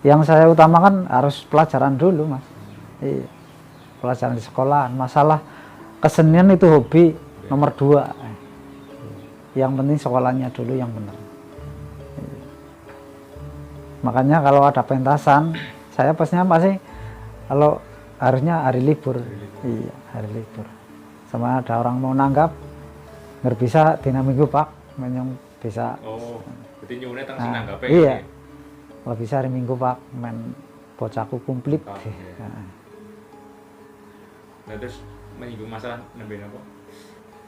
Yang saya utamakan harus pelajaran dulu, Mas. Iya. Pelajaran di sekolah. Masalah kesenian itu hobi nomor 2. Yang penting sekolahnya dulu yang benar. Iya. Makanya kalau ada pentasan, saya pastinya pasti kalau harusnya hari libur. Iya, hari libur. Sama ada orang mau nanggap, nggak bisa dina minggu Pak, menyong bisa. Oh, berarti nyuwunnya tang sing nanggape. Iya. Kalau bisa hari Minggu Pak, main bocahku kumplit. Iya. Nah, terus menyinggung masalah nembe napa?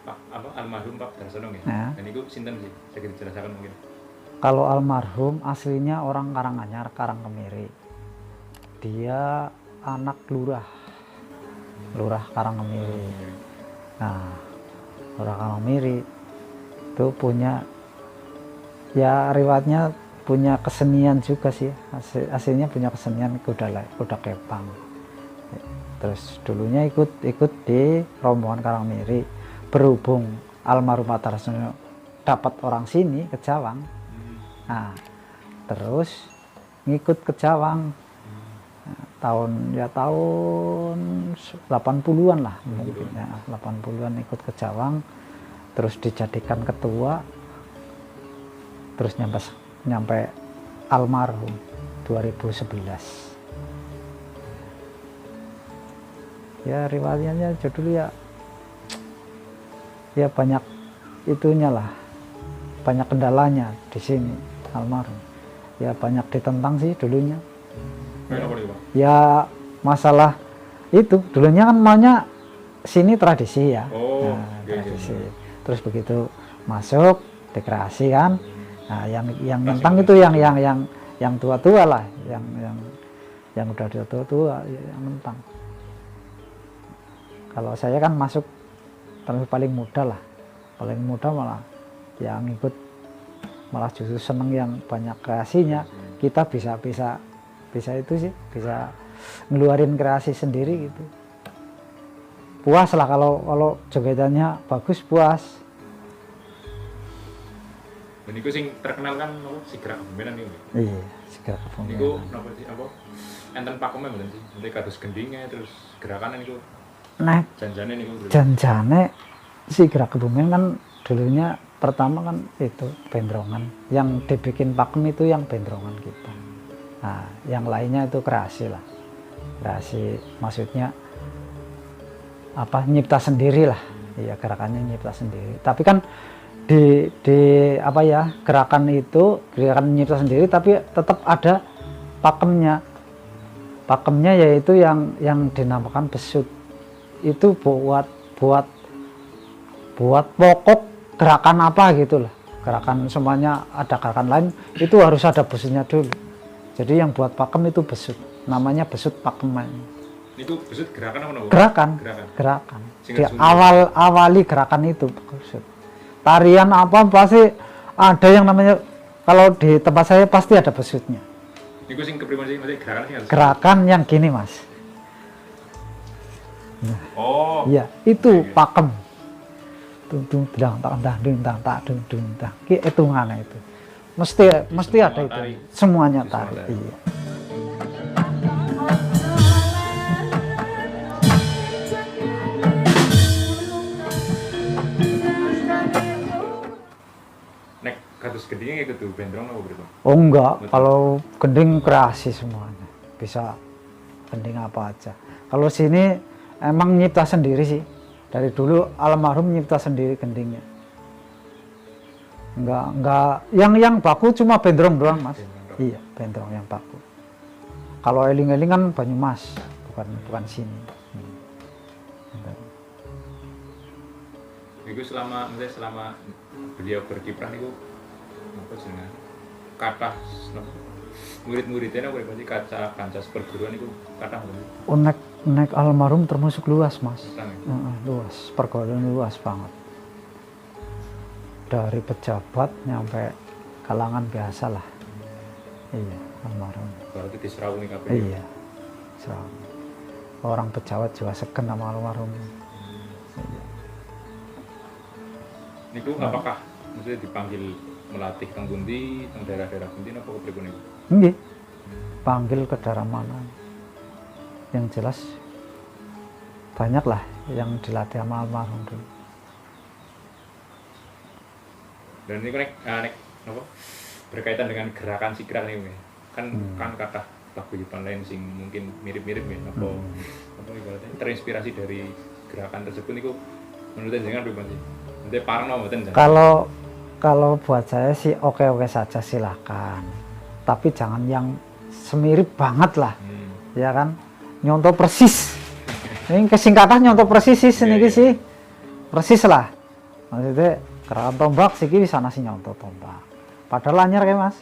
Pak apa almarhum Pak Darsono ya. Dan itu sinten sih? Saya dijelaskan mungkin. Kalau almarhum aslinya orang Karanganyar, Karangkemiri. Dia anak lurah Karangkemiri. Nah, lurah Karangkemiri itu punya ya riwayatnya punya kesenian juga sih, aslinya punya kesenian kuda kepang. Terus dulunya ikut di rombongan Karangkemiri. Berhubung almarhum Pak Darsono dapat orang sini ke Jawang, nah terus ngikut ke Jawang. Tahun 80-an lah mungkin ya, 80-an ikut ke Jawang, terus dijadikan ketua, terus nyampe almarhum 2011. Ya riwayatnya judulnya ya banyak itunya lah, banyak kendalanya di sini almarhum. Ya banyak ditentang sih dulunya. Ya masalah itu dulunya kan maunya sini tradisi ya. Tradisi. Terus begitu masuk dekreasi kan, nah yang tentang itu yang tua-tua lah, yang udah tua-tua yang tentang. Kalau saya kan masuk paling muda lah, paling muda malah yang ikut, malah justru seneng yang banyak kreasinya. Kita bisa itu sih, bisa ngeluarin kreasi sendiri gitu. Puas lah kalau jogetannya bagus, puas. Dan itu sing terkenal kan si Gerak Kebumenan itu. Iya, si Gerak Kebumenan. Niku napa sih apa? Enten pakemnya mboten sih? Nanti kados gendingnya terus gerakan niku. Nah, janjane niku. Janjane si Gerak Kebumenan kan dulunya pertama kan itu bendrongan. Yang dibikin pakem itu yang bendrongan kita. Nah, yang lainnya itu kreasi lah. Kreasi maksudnya apa, nyipta sendiri lah. Iya, gerakannya nyipta sendiri. Tapi kan di apa ya, gerakan nyipta sendiri tapi tetap ada pakemnya. Pakemnya yaitu yang dinamakan besut. Itu buat pokok gerakan apa gitu lah. Gerakan semuanya ada gerakan lain, itu harus ada besutnya dulu. Jadi yang buat pakem itu besut, namanya besut pakeman. Itu besut gerakan apa namanya? Gerakan. Di awali gerakan itu besut. Tarian apa pasti ada yang namanya, kalau di tempat saya pasti ada besutnya. Niku sing kepriman sih, maksudnya gerakan yang gini Mas. Nah, iya, itu pakem. Dung dang tak dung. Ki hitungannya itu. Mesti ada itu. Semuanya tari. Iya. Nek kados gendingnya gitu bendrong apa berapa? Oh enggak, kalau gending kreasi semuanya. Bisa gending apa aja. Kalau sini emang nyipta sendiri sih. Dari dulu almarhum nyipta sendiri gendingnya. Enggak yang baku cuma bendrong doang Mas. Iya, bendrong yang baku. Kalau eling-eling kan Banyumas, bukan sini. Itu selama beliau berkiprah niku apa jenengan? Kathah murid-muridnya apa berarti kancah perguruan itu kathah nggih? Nek almarhum termasuk luas Mas. Luas, pergaulan luas banget. Dari pejabat nyampe kalangan biasa lah. Iya, almarhum. Berarti diserauni kabeh. Iya, serauni. Orang pejabat juga segen sama almarhum. Iya. Niku apakah maksudnya dipanggil melatih teng pundi, teng daerah-daerah pundi napa kepripun niku? Nggih. dipanggil ke daerah mana. Yang jelas banyak lah yang dilatih sama almarhum dulu. Dan ini apa, berkaitan dengan gerakan sikrak nih, kan kata paguyuban lain sing mungkin mirip-mirip ya, apa ibaratnya terinspirasi dari gerakan tersebut niku menurut jenengan pribadi. Nanti parno mboten. Kalau buat saya sih oke-oke saja, silakan. Tapi jangan yang semirip banget lah. Ya kan? Nyontoh persis. Ini kesingkatan nyontoh persis sih seniki sih. Persis lah. Maksudnya gerakan tombak sih bisa nasi nyontoh tombak. Padahal anyar kayak Mas.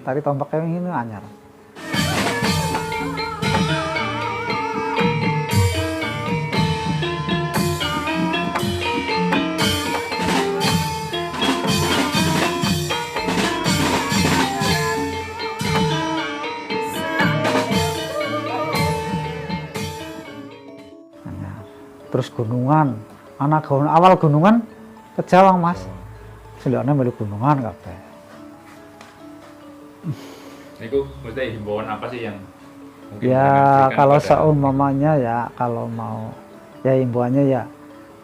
Tari tombak kayak ini anyar. Terus gunungan, awal gunungan ke Jawang Mas, seliane melu gunungan kabeh. Niku maksudnya himbauan apa sih yang mungkin Ya kalau kepada seumpamanya ya, kalau mau ya himbauannya ya,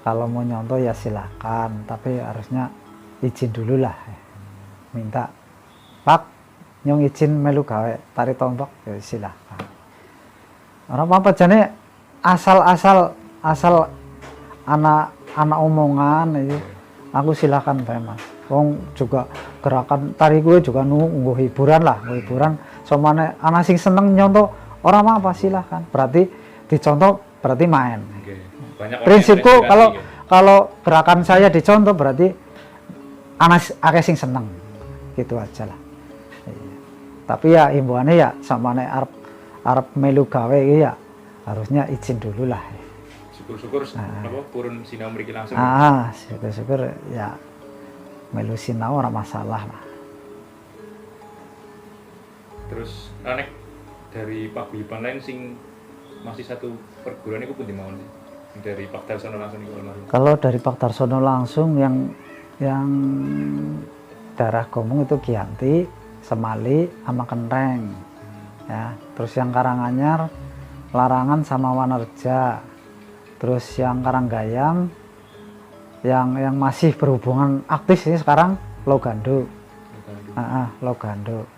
kalau mau nyontoh ya silakan, tapi harusnya izin dulu lah, minta Pak nyong izin melu gawe tari tombak, ya silakan. Orang apa jane asal anak omongan itu aku silakan Pak Mas. Wong juga gerakan tari gue juga nunggu hiburan lah, hiburan. Somane anak sing seneng nyontoh orang apa silakan. Berarti dicontoh berarti main. Oke. Banyak orang Prinsipku yang terinspirasi, kalau gerakan saya dicontoh berarti anak akeh sing seneng. Gitu aja lah. Iya. Tapi ya himbauannya ya samane arep melu gawe ya harusnya izin dulu lah. syukur-syukur apa purun sinau mriki langsung. Syukur-syukur ya melu sinau ora masalah lah. Terus anek dari paguyuban lain sing masih satu perguruan itu pun dimawon sih. Dari Pak Darsono langsung niku almarhum. Kalau dari Pak Darsono langsung yang daerah Gomong itu Giyanti, Semali, sama Kenteng. Ya, terus yang Karanganyar, Larangan sama Wanerja. Terus yang Karanggayam yang masih berhubungan aktif sih sekarang Logando. Logando.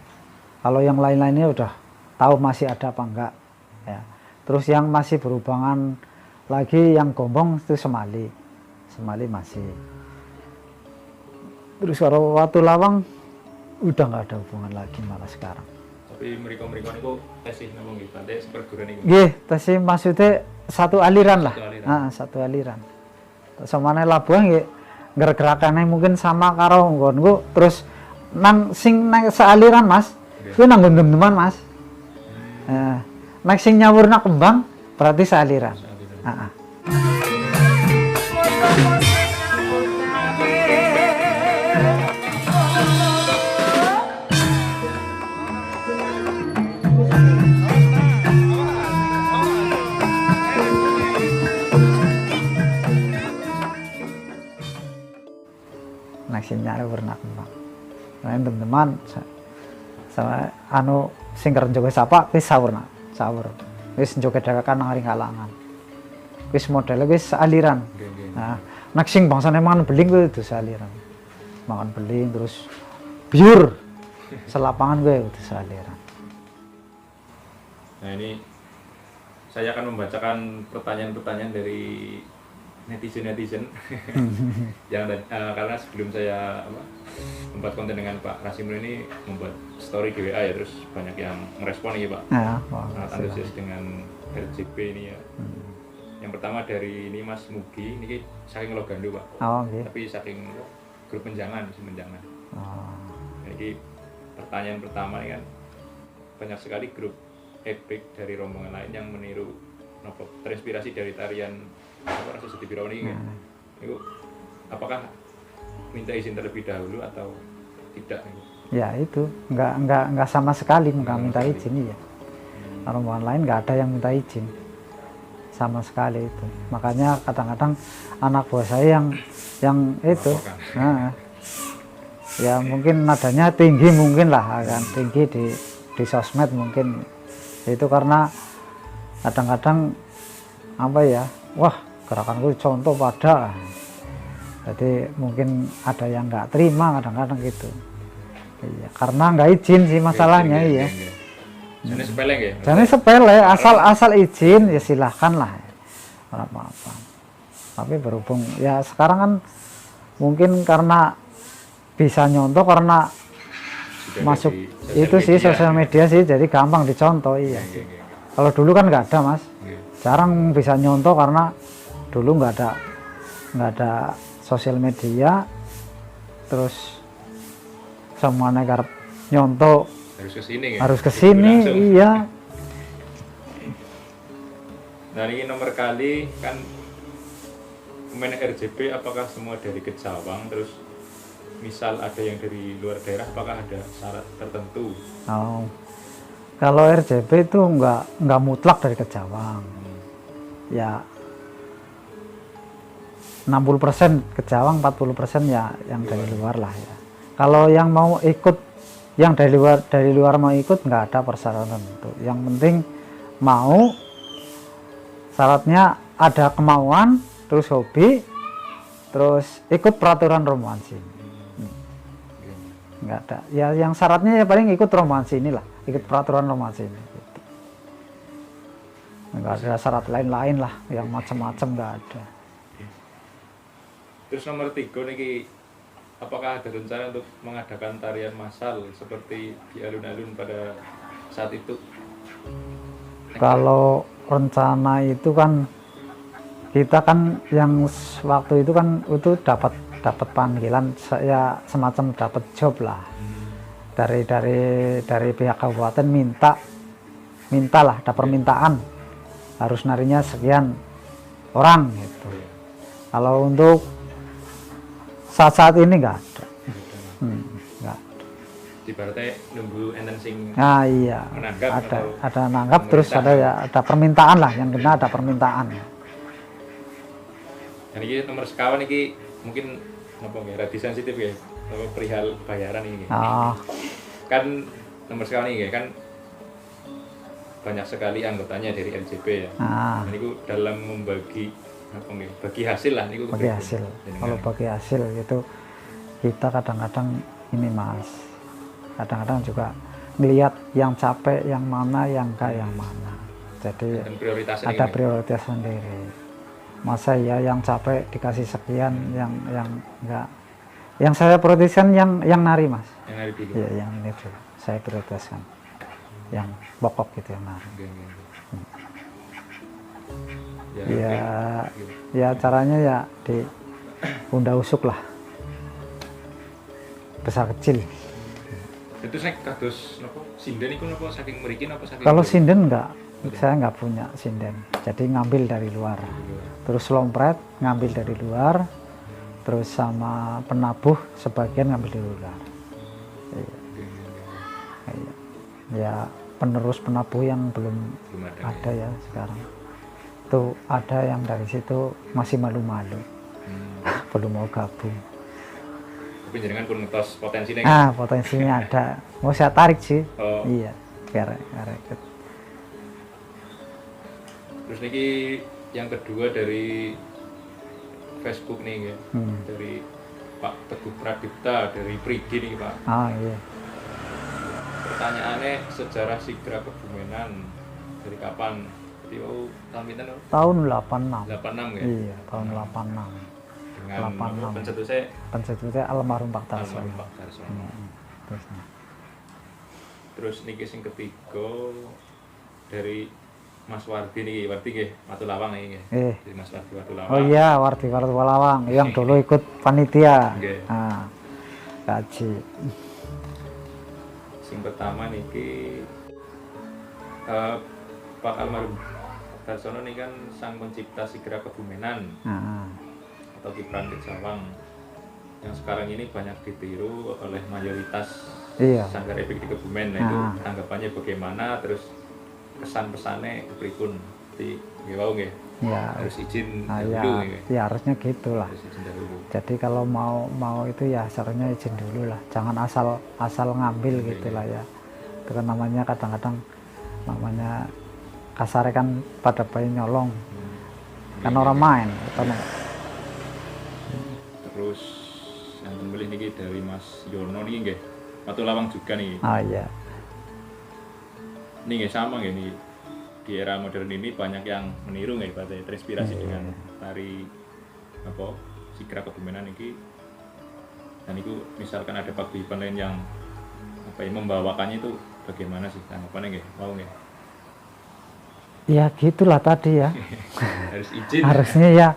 Kalau yang lain-lainnya udah tahu masih ada apa enggak ya. Terus yang masih berhubungan lagi yang Gombong itu Semali masih. Terus kalau Watu Lawang udah nggak ada hubungan lagi malah sekarang. Tapi mereka niku tesih napa nggih Bante perguruan niku. Nggih, tesih maksudnya satu aliran lah. Satu aliran. Satu aliran. Samane Labuhan nggih gerak-gerakannya mungkin sama karo nggonku, terus nang sing nang sealiran Mas. Kuwi nang dem-deman Mas. Nek sing nyawurna kembang berarti sealiran. Heeh. Nek sing nyawurna kembang. Nek teman-teman sama sing kerja sapa wis sawur wis joget-jogetan nang Kalangan wis modele wis aliran. Nah nek sing bangsane mangan beling kuwi kudu aliran, mangan beling terus biur selapangan kuwi kudu aliran. Nah ini saya akan membacakan pertanyaan-pertanyaan dari netizen yang karena sebelum saya membuat konten dengan Pak Rasimul ini membuat story di WA ya, terus banyak yang merespon nih Pak. Sangat antusias dengan RJP ini ya. Yang pertama dari ini Mas Mugi, ini saking Logando Pak. Okay. Tapi saking grup Menjangan. Jadi pertanyaan pertama ini kan banyak sekali grup epic dari rombongan lain yang meniru terinspirasi dari tarian Rasa Seti Birauni kan. Itu apakah minta izin terlebih dahulu atau tidak? Ya itu nggak sama sekali nggak minta izin ya. Rombongan lain nggak ada yang minta izin sama sekali itu. Makanya kadang-kadang anak buah saya yang itu, ya mungkin nadanya tinggi mungkin lah kan, tinggi di sosmed mungkin itu karena kadang-kadang apa ya, wah gerakanku contoh pada, jadi mungkin ada yang nggak terima kadang-kadang gitu. Iya, karena nggak izin sih masalahnya. Iya. Jadi sepele ya? Jadi sepele, asal izin ya silahkan lah, ora apa-apa. Tapi berhubung ya sekarang kan mungkin karena bisa nyontoh karena Sudah masuk di itu sih sosial media sih, jadi gampang dicontoh. Iya. Kalau dulu kan nggak ada mas, jarang bisa nyontoh karena dulu nggak ada sosial media, terus semuanya garap nyontoh harus kesini iya. Nah ini nomor kali kan pemain RJP apakah semua dari Kejawang, terus misal ada yang dari luar daerah apakah ada syarat tertentu? Oh, kalau RJP itu nggak mutlak dari Kejawang, ya 60% Kejawang, 40% ya yang dari luar lah ya. Kalau yang mau ikut, yang dari luar mau ikut nggak ada persyaratan itu. Yang penting mau, syaratnya ada kemauan, terus hobi, terus ikut peraturan romansi. Nggak ada. Ya yang syaratnya ya paling ikut romansi inilah, ikut peraturan romansi ini. Gitu. Nggak ada syarat lain-lain lah, yang macam-macam nggak ada. Terus nomor 3 nih, apakah ada rencana untuk mengadakan tarian massal seperti di alun-alun pada saat itu? Kalau rencana itu kan kita kan yang waktu itu kan itu dapat panggilan, saya semacam dapat job lah dari pihak kabupaten, minta lah, ada permintaan harus narinya sekian orang gitu. Kalau untuk saat ini nggak ada. Nggak. Ibaratnya nunggu enten sing Iya, menanggap ada nanggap, terus ada permintaan lah, yang kena ada permintaan. Dan ini nomor sekawan ini mungkin apa nggak rada sensitif ya, apa perihal bayaran ini. Kan nomor sekawan ini kan banyak sekali anggotanya dari LJP ya. Dan itu dalam membagi apa nih, bagi hasil lah niku. Bagi hasil. Kalau bagi hasil itu kita kadang-kadang ini mas, kadang-kadang juga melihat yang capek yang mana, yang enggak yang mana. Jadi ada prioritas sendiri. Masa ya yang capek dikasih sekian, yang enggak. Yang saya prioritaskan yang nari mas. Yang nari dulu. Iya, yang ini dulu. Saya prioritaskan. Yang pokok gitu yang nari. Ya caranya ya di unda usuk lah, besar kecil. Itu saya kados nopo sinden itu nopo saking mriki nopo saking. Kalau sinden enggak, saya nggak punya sinden, jadi ngambil dari luar. Terus lompret ngambil dari luar, terus sama penabuh sebagian ngambil dari luar. Ya penerus penabuh yang belum ada ya sekarang. Itu ada yang dari situ masih malu-malu, belum mau gabung. Tapi jenengan pun ngetos potensinya. Potensinya ada, mau saya tarik sih. Iya, biar ikut. Terus niki yang kedua dari Facebook nih ya, dari Pak Teguh Pradipta dari Prigi nih Pak. Iya. Pertanyaannya, sejarah Sigra Kebumenan dari kapan? Jadi tahun pinten? Tahun 86. 86 ya? Iya, tahun 86. Dengan pencetusnya almarhum Pak Darsono. Terus niki sing ketiga dari Mas Wardi nih, Wardi nggih Watulawang nih nggih. Dari Mas Wardi Watulawang. Oh iya, Wardi Watulawang yang dulu ikut panitia. Kaji. Sing pertama niki Pak almarhum Darsono ini kan sang pencipta Sigra Kebumenan atau Kipran Kejawang yang sekarang ini banyak ditiru oleh mayoritas sanggar epik di Kebumen. Nah itu tanggapannya bagaimana, terus kesan-pesannya berikut di Gewau nggih? Harus izin dulu ya harusnya gitulah. Jadi kalau mau itu ya seharusnya izin dulu lah, jangan asal ngambil gitulah ya. itu kan namanya kadang-kadang namanya kasar kan pada bayi nyolong kan orang main atau Terus yang beli niki dari Mas Yono niki nggih. Watu lawang juga nih. ah iya Ini nggih sama nggih nih. Di era modern ini banyak yang meniru nggih Pak, terinspirasi dengan tari apa Sikra Kebumenan niki. Dan itu misalkan ada paguyuban lain yang apa ya membawakannya itu bagaimana sih tanggapannya nggih? Mau nggih? ya gitulah tadi ya Harus izin. harusnya ya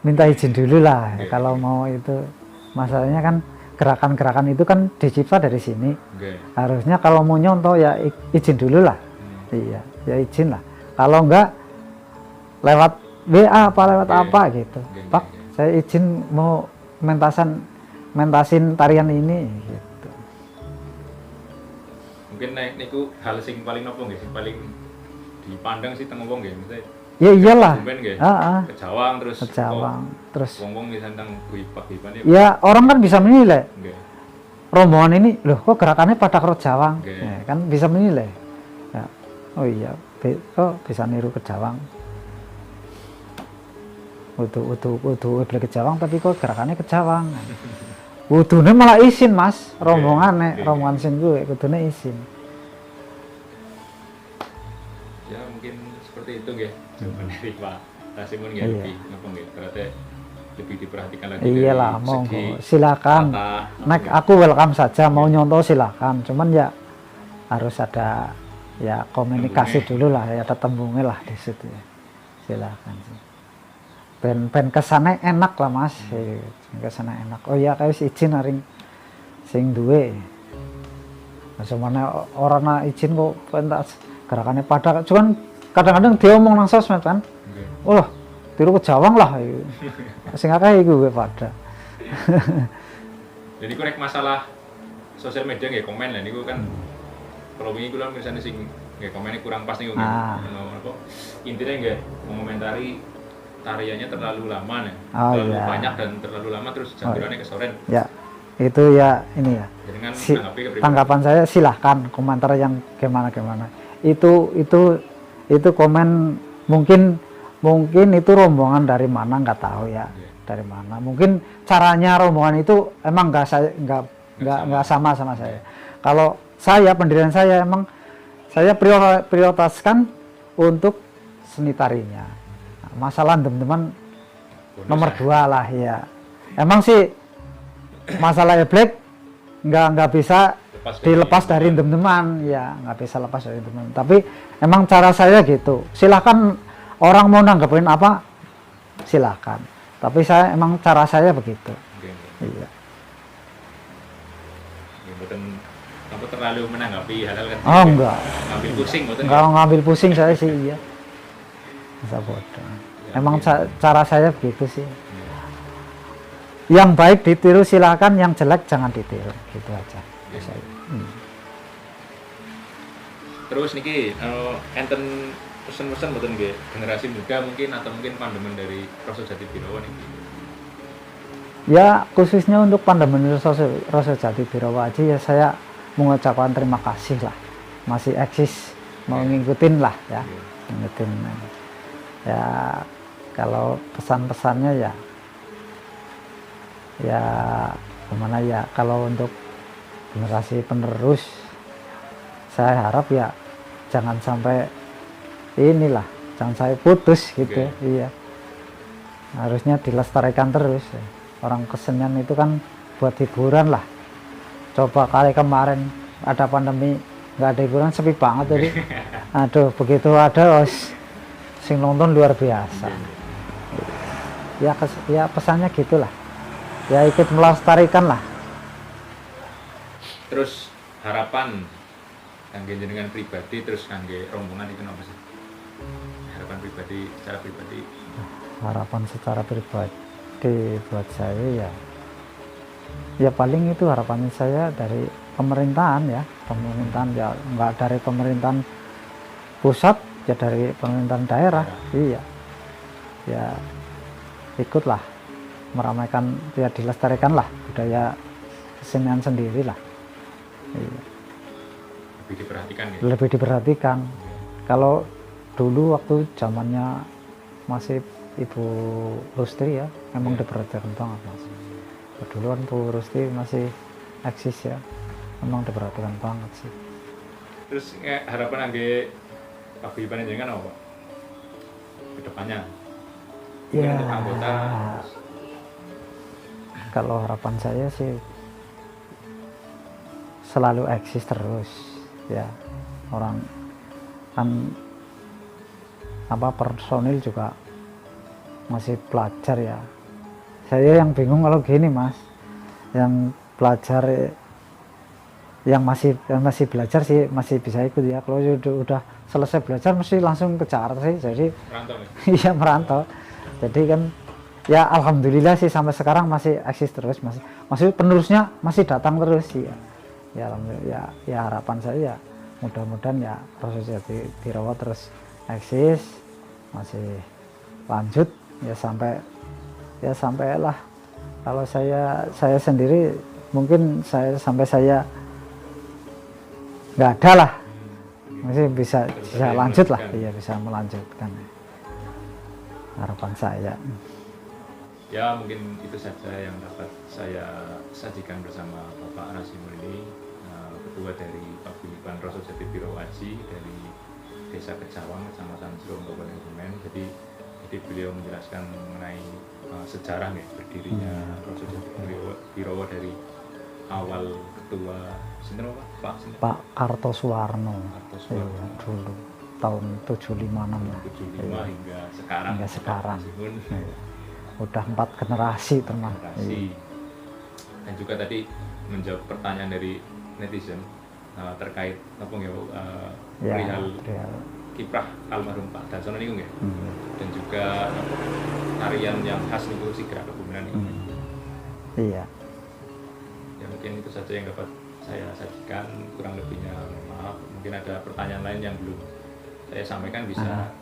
minta izin dulu lah Oke. kalau mau itu masalahnya kan gerakan-gerakan itu kan dicipta dari sini Oke. harusnya kalau mau nyontoh ya izin dulu lah iya ya izin lah kalau enggak lewat WA apa lewat Oke. apa gitu Oke, Pak oke. saya izin mau mentasin tarian ini gitu. Mungkin niku hal sing paling nopo nggih, sing paling dipandang sih teng wong nggih, maksudnya Ya iyalah. Kebumen nggih. Heeh. Kejawang terus Kejawang. Terus wong-wong wis tentang guyuban ya. ya orang kan bisa menilai Nggih. rombongan ini loh kok gerakannya pada Kejawang. Oke. Ya, kan bisa menilai. Ya. Oh iya, kok bisa niru Kejawang. Udah Kejawang tapi kok gerakannya Kejawang. Kudune malah izin Mas, rombongan Oke. rombongan sing gue kudune izin. Ya mungkin seperti itu nggih. Jawaban dari Pak Rasimun nggih Iya. lebih napa nggih, berarti lebih diperhatikan lagi Iyalah, dari monggo. segi Silakan. tata, Nek nggih. aku welcome saja mau nyontoh silakan. Cuman ya harus ada ya komunikasi dulu lah, ya ada tembungnya lah di situ ya. Silakan sih. Ben kesane enak lah Mas. Kesane enak. Oh iya kayak izin aring sing duwe. Semuanya orang izin kok pentas gerakannya pada cuman kadang-kadang dia ngomong nang sosmed kan. Nggih. Oh, tiru Kejawang lah. Sing akeh iku gue pada. Jadi iku rek masalah sosial media nggih komen lah niku kan kalau wingi kula misalnya sing nggih komennya kurang pas niku nggih. Ah. Apa intinya nggih mengomentari tariannya terlalu lama nih. Oh, terlalu iya. banyak dan terlalu lama terus jaturannya kesoren. Ya, itu ya ini ya. Dengan Si- menanggapi kepribadian. tanggapan saya silahkan komentar yang gimana itu komen mungkin itu rombongan dari mana nggak tahu ya Iya. dari mana mungkin caranya rombongan itu emang nggak sama saya kalau saya pendirian saya emang saya prioritaskan untuk seni tarinya. Nah, masalah teman-teman Bonus nomor lah. 2 lah ya emang sih masalah Black nggak bisa Lepas dilepas dari teman-teman ya nggak bisa lepas dari teman tapi emang cara saya gitu silahkan orang mau nanggepin apa silahkan tapi saya emang cara saya begitu Nggih, nggih. iya Nggih, mboten apa terlalu menanggapi hal-hal kan. oh enggak Ngambil pusing mboten. enggak ngambil pusing saya sih iya bisa bodoh emang cara saya begitu sih yang baik ditiru silahkan yang jelek jangan ditiru gitu aja saya. Terus niki enten pesan-pesan mboten nggih generasi muda mungkin atau mungkin pandemen dari Rasa Jati Birawa niki. Ya khususnya untuk pandemen Rasa Jati Birawa aja ya saya mengucapkan terima kasih lah masih eksis mau ngikutin lah ya ngikutin ya kalau pesan-pesannya ya gimana ya kalau untuk generasi penerus saya harap ya jangan sampai inilah jangan sampai putus gitu Oke. iya harusnya dilestarikan terus ya. Orang kesenian itu kan buat hiburan lah coba kali kemarin ada pandemi nggak ada hiburan sepi banget jadi aduh begitu ada sing nonton luar biasa ya pesannya gitulah ya ikut melestarikan lah. Terus harapan kangge jenengan pribadi terus kangge rombongan itu apa sih? Harapan pribadi secara pribadi. Harapan secara pribadi buat saya ya paling itu harapannya saya dari pemerintahan ya nggak dari pemerintahan pusat ya dari pemerintahan daerah iya ya ikutlah meramaikan ya dilestarikan lah budaya kesenian sendiri lah iya. lebih diperhatikan ya. lebih diperhatikan. Kalau dulu waktu zamannya masih Ibu Rustri ya, memang diperhatikan banget Mas. Dulu kan Bu Rustri masih eksis ya, memang diperhatikan banget sih. Terus harapan angge paguyuban jenengan apa Pak? Kedepannya mungkin Ya, untuk anggota kalau harapan saya sih selalu eksis terus ya, orang kan apa personil juga masih pelajar ya. Saya yang bingung kalau gini Mas, yang pelajar yang masih belajar sih masih bisa ikut ya. Kalau udah selesai belajar mesti langsung ke Jakarta sih, jadi merantau ya? iya merantau. Jadi kan ya alhamdulillah sih sampai sekarang masih eksis terus, masih penerusnya masih datang terus sih ya. Ya alhamdulillah ya harapan saya ya mudah-mudahan ya proses Birawa terus eksis, masih lanjut ya sampailah. Kalau saya sendiri mungkin sampai saya nggak ada lah, masih bisa lanjut lah, iya bisa melanjutkan harapan saya. Ya mungkin itu saja yang dapat saya sajikan bersama Bapak Rasimul ini, ketua dari Paguyuban Roso Jati Birawa Aji dari Desa Kecawang, Kecamatan Serong, Kabupaten Kebumen. Jadi beliau menjelaskan mengenai sejarah ya berdirinya Roso Jati Birawa dari awal ketua Pak Kartosuwarno. Kartosuwarno Dulu tahun 756 ya. 75 hingga sekarang. Udah 4 generasi termasuk. Dan juga tadi menjawab pertanyaan dari netizen terkait apa perihal kiprah almarhum Pak Darsono niku nggih. Dan juga tarian yang khas niku Sigra Kebumenan niku. Iya. Ya mungkin itu saja yang dapat saya sajikan, kurang lebihnya maaf. Mungkin ada pertanyaan lain yang belum saya sampaikan bisa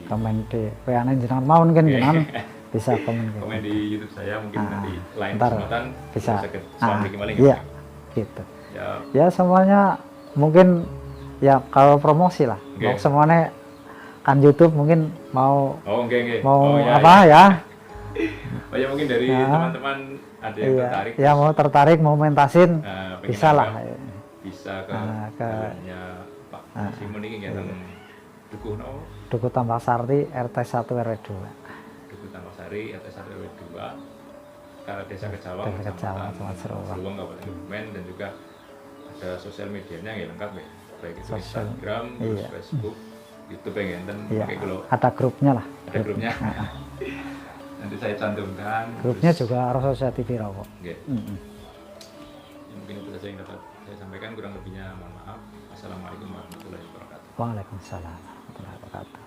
komen di WA-nya jenengan mau mungkin jenengan bisa komen di YouTube saya, mungkin nanti lain kesempatan bisa kembali iya gitu ya semuanya mungkin ya. Kalau promosi lah semuanya kan YouTube mungkin mau apa ya ya mungkin dari teman-teman ada yang tertarik ya, mau tertarik mau mentasin bisa lah, bisa ke Pak Simon ini yang Dukuh Tambak Sari RT 1 RW 2. Dukuh Tambak Sari RT 1 RW 2 ke Desa Kecawang, Kecamatan Serong, Kabupaten Kebumen. Dan juga ada sosial medianya yang lengkap ya, baik itu Instagram, Facebook, YouTube yang enten. Ada grupnya lah. Ada grupnya. Nanti saya cantumkan. Grupnya juga Roso Jati Birawa. Mungkin itu saja yang dapat saya sampaikan, kurang lebihnya mohon maaf. Assalamualaikum warahmatullahi wabarakatuh. Waalaikumsalam warahmatullahi wabarakatuh.